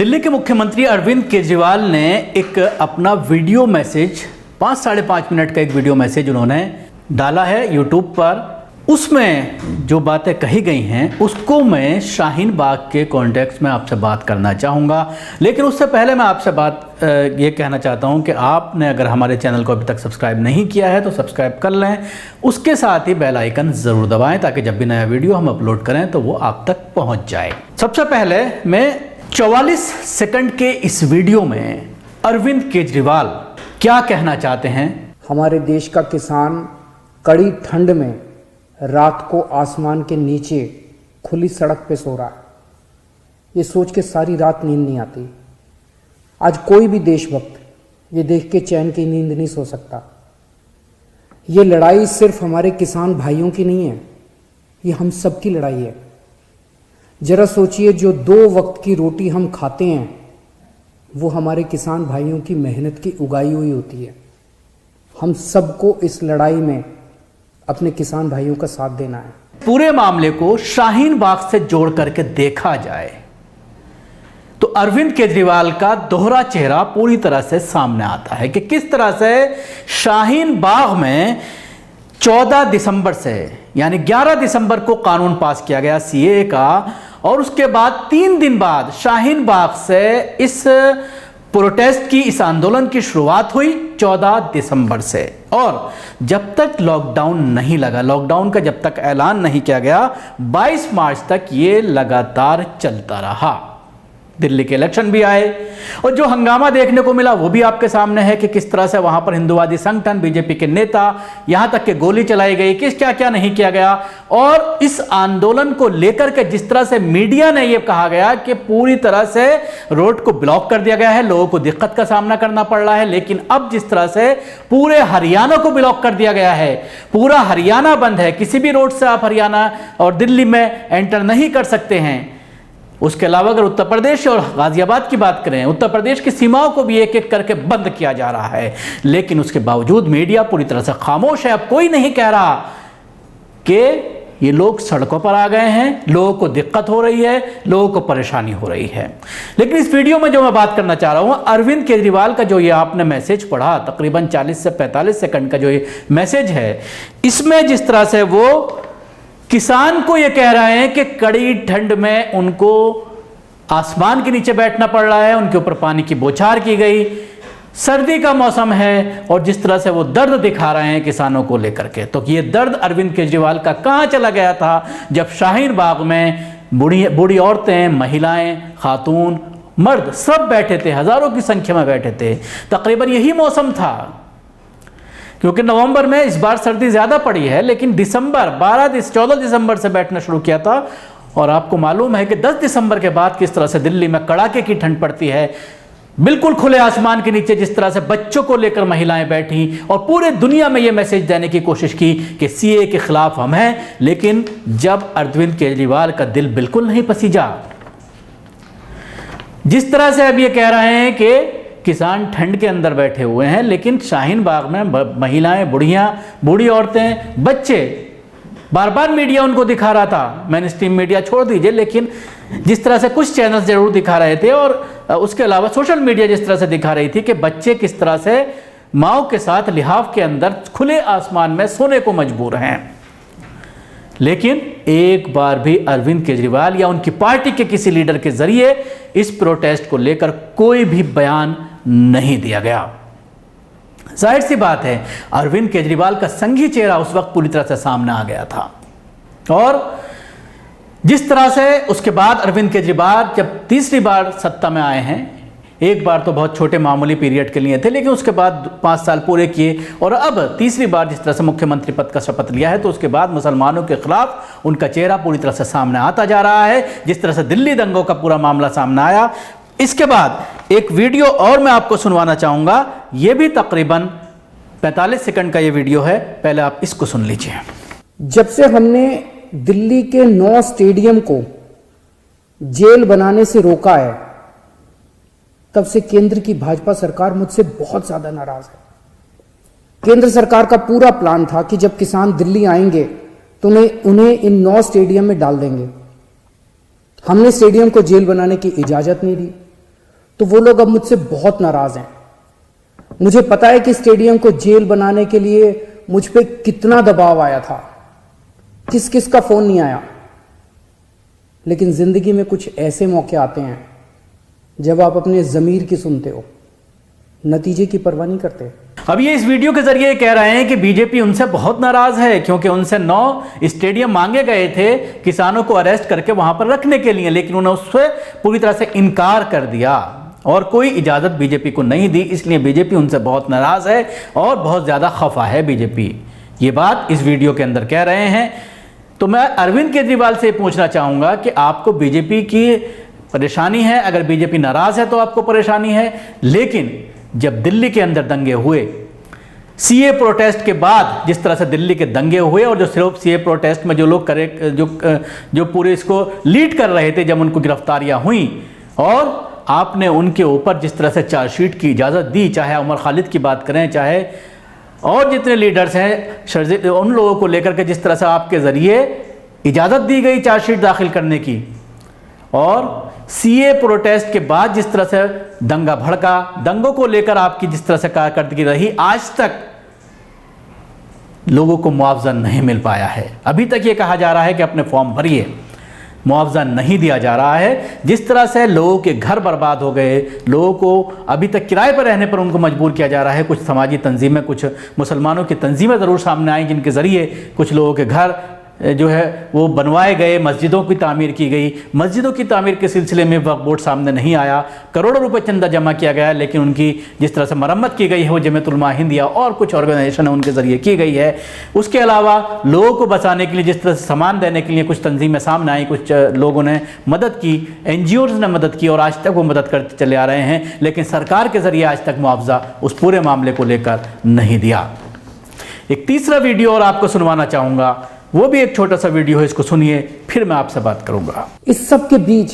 दिल्ली के मुख्यमंत्री अरविंद केजरीवाल ने एक अपना वीडियो मैसेज 5-5.5 मिनट का एक वीडियो मैसेज उन्होंने डाला है यूट्यूब पर। उसमें जो बातें कही गई हैं उसको मैं शाहीन बाग के कॉन्टेक्स्ट में आपसे बात करना चाहूँगा। लेकिन उससे पहले मैं आपसे बात ये कहना चाहता हूँ कि आपने अगर हमारे चैनल को अभी तक सब्सक्राइब नहीं किया है तो सब्सक्राइब कर लें, उसके साथ ही बेल आइकन ज़रूर दबाएं ताकि जब भी नया वीडियो हम अपलोड करें तो वो आप तक पहुँच जाए। सबसे पहले मैं 44 सेकंड के इस वीडियो में अरविंद केजरीवाल क्या कहना चाहते हैं। हमारे देश का किसान कड़ी ठंड में रात को आसमान के नीचे खुली सड़क पे सो रहा है। ये सोच के सारी रात नींद नहीं आती। आज कोई भी देशभक्त ये देख के चैन की नींद नहीं सो सकता। ये लड़ाई सिर्फ हमारे किसान भाइयों की नहीं है, ये हम सब की लड़ाई है। जरा सोचिए, जो 2 वक्त की रोटी हम खाते हैं वो हमारे किसान भाइयों की मेहनत की उगाई हुई होती है। हम सबको इस लड़ाई में अपने किसान भाइयों का साथ देना है। पूरे मामले को शाहीन बाग से जोड़ करके देखा जाए तो अरविंद केजरीवाल का दोहरा चेहरा पूरी तरह से सामने आता है कि किस तरह से शाहीन बाग में 14 दिसंबर से यानी 11 दिसंबर को कानून पास किया गया सीएए का, और उसके बाद 3 दिन बाद शाहीन बाग से इस प्रोटेस्ट की, इस आंदोलन की शुरुआत हुई 14 दिसंबर से। और जब तक लॉकडाउन नहीं लगा, लॉकडाउन का जब तक ऐलान नहीं किया गया, 22 मार्च तक ये लगातार चलता रहा। दिल्ली के इलेक्शन भी आए और जो हंगामा देखने को मिला वो भी आपके सामने है कि किस तरह से वहां पर हिंदुवादी संगठन, बीजेपी के नेता, यहां तक कि गोली चलाई गई, किस क्या क्या नहीं किया गया। और इस आंदोलन को लेकर के जिस तरह से मीडिया ने यह कहा गया कि पूरी तरह से रोड को ब्लॉक कर दिया गया है, लोगों को दिक्कत का सामना करना पड़ रहा है। लेकिन अब जिस तरह से पूरे हरियाणा को ब्लॉक कर दिया गया है, पूरा हरियाणा बंद है, किसी भी रोड से आप हरियाणा और दिल्ली में एंटर नहीं कर सकते हैं। उसके अलावा अगर उत्तर प्रदेश और गाजियाबाद की बात करें, उत्तर प्रदेश की सीमाओं को भी एक एक करके बंद किया जा रहा है। लेकिन उसके बावजूद मीडिया पूरी तरह से खामोश है। अब कोई नहीं कह रहा कि ये लोग सड़कों पर आ गए हैं, लोगों को दिक्कत हो रही है, लोगों को परेशानी हो रही है। लेकिन इस वीडियो में जो मैं बात करना चाह रहा हूं, अरविंद केजरीवाल का जो ये आपने मैसेज पढ़ा, तकरीबन 40 से 45 सेकंड का जो ये मैसेज है, इसमें जिस तरह से वो किसान को यह कह रहे हैं कि कड़ी ठंड में उनको आसमान के नीचे बैठना पड़ रहा है, उनके ऊपर पानी की बौछार की गई, सर्दी का मौसम है, और जिस तरह से वो दर्द दिखा रहे हैं किसानों को लेकर के, तो ये दर्द अरविंद केजरीवाल का कहां चला गया था जब शाहीन बाग में बूढ़ी औरतें, महिलाएं, खातून, मर्द सब बैठे थे, हजारों की संख्या में बैठे थे। तकरीबन यही मौसम था, क्योंकि नवंबर में इस बार सर्दी ज्यादा पड़ी है, लेकिन दिसंबर 14 दिसंबर से बैठना शुरू किया था। और आपको मालूम है कि 10 दिसंबर के बाद किस तरह से दिल्ली में कड़ाके की ठंड पड़ती है, बिल्कुल खुले आसमान के नीचे जिस तरह से बच्चों को लेकर महिलाएं बैठी और पूरे दुनिया में यह मैसेज देने की कोशिश की कि सीए के खिलाफ हम हैं। लेकिन जब अरविंद केजरीवाल का दिल बिल्कुल नहीं पसीजा, जिस तरह से अब ये कह रहे हैं कि किसान ठंड के अंदर बैठे हुए हैं, लेकिन शाहीन बाग में महिलाएं, बूढ़ी औरतें, बच्चे, बार बार मीडिया उनको दिखा रहा था। मेन स्ट्रीम मीडिया छोड़ दीजिए, लेकिन जिस तरह से कुछ चैनल्स जरूर दिखा रहे थे और उसके अलावा सोशल मीडिया जिस तरह से दिखा रही थी कि बच्चे किस तरह से माओ के साथ लिहाफ के अंदर खुले आसमान में सोने को मजबूर हैं। लेकिन एक बार भी अरविंद केजरीवाल या उनकी पार्टी के किसी लीडर के जरिए इस प्रोटेस्ट को लेकर कोई भी बयान नहीं दिया गया। जाहिर सी बात है, अरविंद केजरीवाल का संघी चेहरा उस वक्त पूरी तरह से सामने आ गया था। और जिस तरह से उसके बाद अरविंद केजरीवाल जब तीसरी बार सत्ता में आए हैं, एक बार तो बहुत छोटे मामूली पीरियड के लिए थे, लेकिन उसके बाद 5 साल पूरे किए, और अब तीसरी बार जिस तरह से मुख्यमंत्री पद का शपथ लिया है, तो उसके बाद मुसलमानों के खिलाफ उनका चेहरा पूरी तरह से सामने आता जा रहा है। जिस तरह से दिल्ली दंगों का पूरा मामला सामने आया, इसके बाद एक वीडियो और मैं आपको सुनवाना चाहूंगा। यह भी तकरीबन 45 सेकंड का ये वीडियो है, पहले आप इसको सुन लीजिए। जब से हमने दिल्ली के 9 स्टेडियम को जेल बनाने से रोका है, तब से केंद्र की भाजपा सरकार मुझसे बहुत ज्यादा नाराज है। केंद्र सरकार का पूरा प्लान था कि जब किसान दिल्ली आएंगे तो उन्हें इन 9 स्टेडियम में डाल देंगे। हमने स्टेडियम को जेल बनाने की इजाजत नहीं दी। तो वो लोग अब मुझसे बहुत नाराज हैं। मुझे पता है कि स्टेडियम को जेल बनाने के लिए मुझ पे कितना दबाव आया था, किस किस का फोन नहीं आया। लेकिन जिंदगी में कुछ ऐसे मौके आते हैं जब आप अपने ज़मीर की सुनते हो, नतीजे की परवाह नहीं करते। अब ये इस वीडियो के जरिए कह रहे हैं कि बीजेपी उनसे बहुत नाराज है, क्योंकि उनसे 9 स्टेडियम मांगे गए थे किसानों को अरेस्ट करके वहां पर रखने के लिए, लेकिन उन्होंने उससे पूरी तरह से इनकार कर दिया और कोई इजाजत बीजेपी को नहीं दी। इसलिए बीजेपी उनसे बहुत नाराज है और बहुत ज्यादा खफा है बीजेपी। ये बात इस वीडियो के अंदर कह रहे हैं। तो मैं अरविंद केजरीवाल से पूछना चाहूंगा कि आपको बीजेपी की परेशानी है, अगर बीजेपी नाराज है तो आपको परेशानी है, लेकिन जब दिल्ली के अंदर दंगे हुए, सीए प्रोटेस्ट के बाद जिस तरह से दिल्ली के दंगे हुए और जो सिर्फ सीए प्रोटेस्ट में जो लोग जो पूरे इसको लीड कर रहे थे, जब उनको गिरफ्तारियां हुई और आपने उनके ऊपर जिस तरह से चार्जशीट की इजाज़त दी, चाहे उमर खालिद की बात करें, चाहे और जितने लीडर्स हैं, उन लोगों को लेकर के जिस तरह से आपके ज़रिए इजाज़त दी गई चार्जशीट दाखिल करने की, और सीए प्रोटेस्ट के बाद जिस तरह से दंगा भड़का, दंगों को लेकर आपकी जिस तरह से कारकर्दगी रही, आज तक लोगों को मुआवजा नहीं मिल पाया है। अभी तक ये कहा जा रहा है कि अपने फॉर्म भरिए, मुआवजा नहीं दिया जा रहा है। जिस तरह से लोगों के घर बर्बाद हो गए, लोगों को अभी तक किराए पर रहने पर उनको मजबूर किया जा रहा है। कुछ समाजी तंजीमें, कुछ मुसलमानों की तंजीमें ज़रूर सामने आई जिनके ज़रिए कुछ लोगों के घर जो है वो बनवाए गए, मस्जिदों की तामीर की गई। मस्जिदों की तामीर के सिलसिले में वक्फ बोर्ड सामने नहीं आया, करोड़ों रुपए चंदा जमा किया गया, लेकिन उनकी जिस तरह से मरम्मत की गई है वो जमीयतुल उलमा हिंद या और कुछ ऑर्गेनाइजेशन है उनके ज़रिए की गई है। उसके अलावा लोगों को बचाने के लिए जिस तरह से सामान देने के लिए कुछ तंजीमें सामने आई, कुछ लोगों ने मदद की, NGOs ने मदद की और आज तक वो मदद करते चले आ रहे हैं, लेकिन सरकार के ज़रिए आज तक मुआवजा उस पूरे मामले को लेकर नहीं दिया। एक तीसरा वीडियो और आपको सुनवाना चाहूँगा, वो भी एक छोटा सा वीडियो है, इसको सुनिए, फिर मैं आपसे बात करूंगा। इस सब के बीच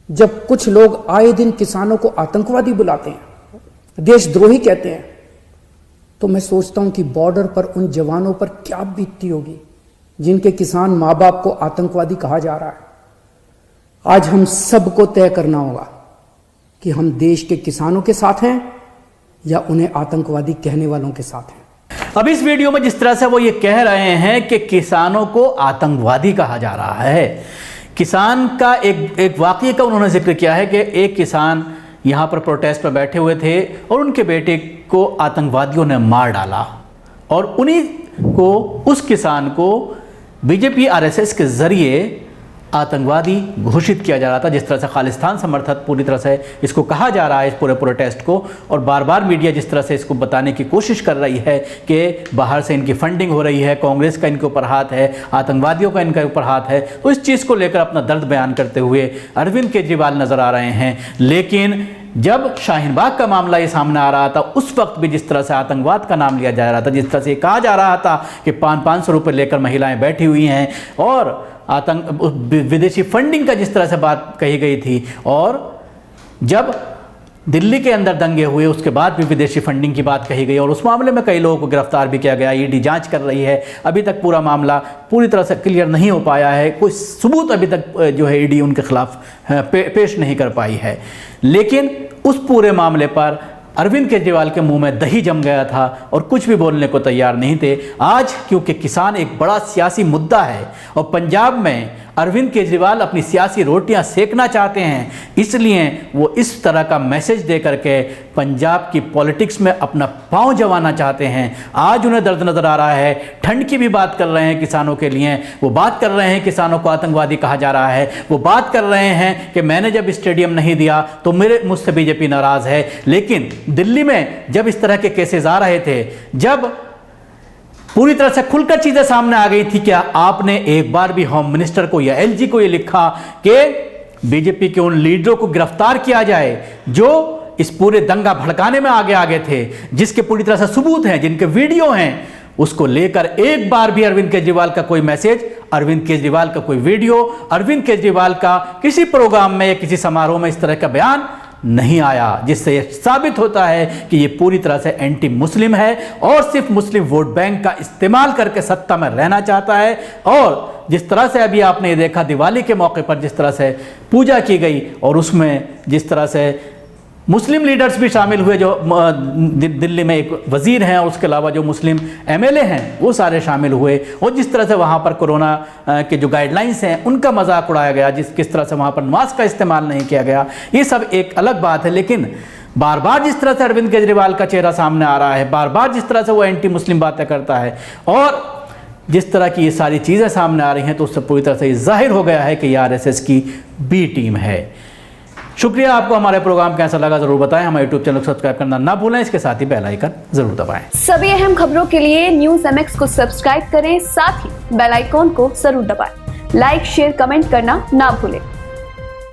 जब कुछ लोग आए दिन किसानों को आतंकवादी बुलाते हैं, देशद्रोही कहते हैं, तो मैं सोचता हूं कि बॉर्डर पर उन जवानों पर क्या बीतती होगी जिनके किसान माँ बाप को आतंकवादी कहा जा रहा है। आज हम सबको तय करना होगा कि हम देश के किसानों के साथ हैं या उन्हें आतंकवादी कहने वालों के साथ हैं। अब इस वीडियो में जिस तरह से वो ये कह रहे हैं कि किसानों को आतंकवादी कहा जा रहा है, किसान का एक वाकये का उन्होंने जिक्र किया है कि एक किसान यहाँ पर प्रोटेस्ट पर बैठे हुए थे और उनके बेटे को आतंकवादियों ने मार डाला और उन्हीं को, उस किसान को बीजेपी RSS के ज़रिए आतंकवादी घोषित किया जा रहा था। जिस तरह से खालिस्तान समर्थक पूरी तरह से इसको कहा जा रहा है, इस पूरे प्रोटेस्ट को, और बार बार मीडिया जिस तरह से इसको बताने की कोशिश कर रही है कि बाहर से इनकी फंडिंग हो रही है, कांग्रेस का इनके ऊपर हाथ है, आतंकवादियों का इनके ऊपर हाथ है, तो इस चीज़ को लेकर अपना दर्द बयान करते हुए अरविंद केजरीवाल नज़र आ रहे हैं। लेकिन जब शाहीन बाग का मामला ये सामने आ रहा था, उस वक्त भी जिस तरह से आतंकवाद का नाम लिया जा रहा था, जिस तरह से कहा जा रहा था कि 500 रुपये लेकर महिलाएं बैठी हुई हैं और विदेशी फंडिंग का जिस तरह से बात कही गई थी, और जब दिल्ली के अंदर दंगे हुए उसके बाद भी विदेशी फंडिंग की बात कही गई और उस मामले में कई लोगों को गिरफ्तार भी किया गया। ईडी जांच कर रही है, अभी तक पूरा मामला पूरी तरह से क्लियर नहीं हो पाया है, कोई सबूत अभी तक जो है ईडी उनके खिलाफ पेश नहीं कर पाई है। लेकिन उस पूरे मामले पर अरविंद केजरीवाल के मुंह में दही जम गया था और कुछ भी बोलने को तैयार नहीं थे। आज क्योंकि किसान एक बड़ा सियासी मुद्दा है और पंजाब में अरविंद केजरीवाल अपनी सियासी रोटियां सेकना चाहते हैं, इसलिए वो इस तरह का मैसेज दे करके पंजाब की पॉलिटिक्स में अपना पांव जमाना चाहते हैं। आज उन्हें दर्द नजर आ रहा है, ठंड की भी बात कर रहे हैं किसानों के लिए, वो बात कर रहे हैं किसानों को आतंकवादी कहा जा रहा है, वो बात कर रहे हैं कि मैंने जब स्टेडियम नहीं दिया तो मुझसे बीजेपी नाराज है। लेकिन दिल्ली में जब इस तरह के केसेस आ रहे थे, जब पूरी तरह से खुलकर चीजें सामने आ गई थी, क्या आपने एक बार भी होम मिनिस्टर को या LG को यह लिखा कि बीजेपी के उन लीडरों को गिरफ्तार किया जाए जो इस पूरे दंगा भड़काने में आगे थे, जिसके पूरी तरह से सबूत हैं, जिनके वीडियो हैं, उसको लेकर एक बार भी अरविंद केजरीवाल का कोई मैसेज, अरविंद केजरीवाल का कोई वीडियो, अरविंद केजरीवाल का किसी प्रोग्राम में या किसी समारोह में इस तरह का बयान नहीं आया, जिससे यह साबित होता है कि ये पूरी तरह से एंटी मुस्लिम है और सिर्फ मुस्लिम वोट बैंक का इस्तेमाल करके सत्ता में रहना चाहता है। और जिस तरह से अभी आपने देखा दिवाली के मौके पर जिस तरह से पूजा की गई और उसमें जिस तरह से मुस्लिम लीडर्स भी शामिल हुए, जो दिल्ली में एक वजीर हैं और उसके अलावा जो मुस्लिम एमएलए हैं वो सारे शामिल हुए। और जिस तरह से वहाँ पर कोरोना के जो गाइडलाइंस हैं उनका मजाक उड़ाया गया, किस तरह से वहाँ पर मास्क का इस्तेमाल नहीं किया गया, ये सब एक अलग बात है। लेकिन बार बार जिस तरह से अरविंद केजरीवाल का चेहरा सामने आ रहा है, बार बार जिस तरह से वो एंटी मुस्लिम बातें करता है और जिस तरह की ये सारी चीज़ें सामने आ रही हैं, तो उससे पूरी तरह से ये जाहिर हो गया है कि ये आरएसएस की बी टीम है। शुक्रिया। आपको हमारे प्रोग्राम कैसा लगा जरूर बताएं। हमारे यूट्यूब चैनल को सब्सक्राइब करना ना भूलें, इसके साथ ही बेल आइकन जरूर दबाएं। सभी अहम खबरों के लिए न्यूज़ MX को सब्सक्राइब करें, साथ ही बेल आइकॉन को जरूर दबाएं। लाइक, शेयर, कमेंट करना ना भूलें।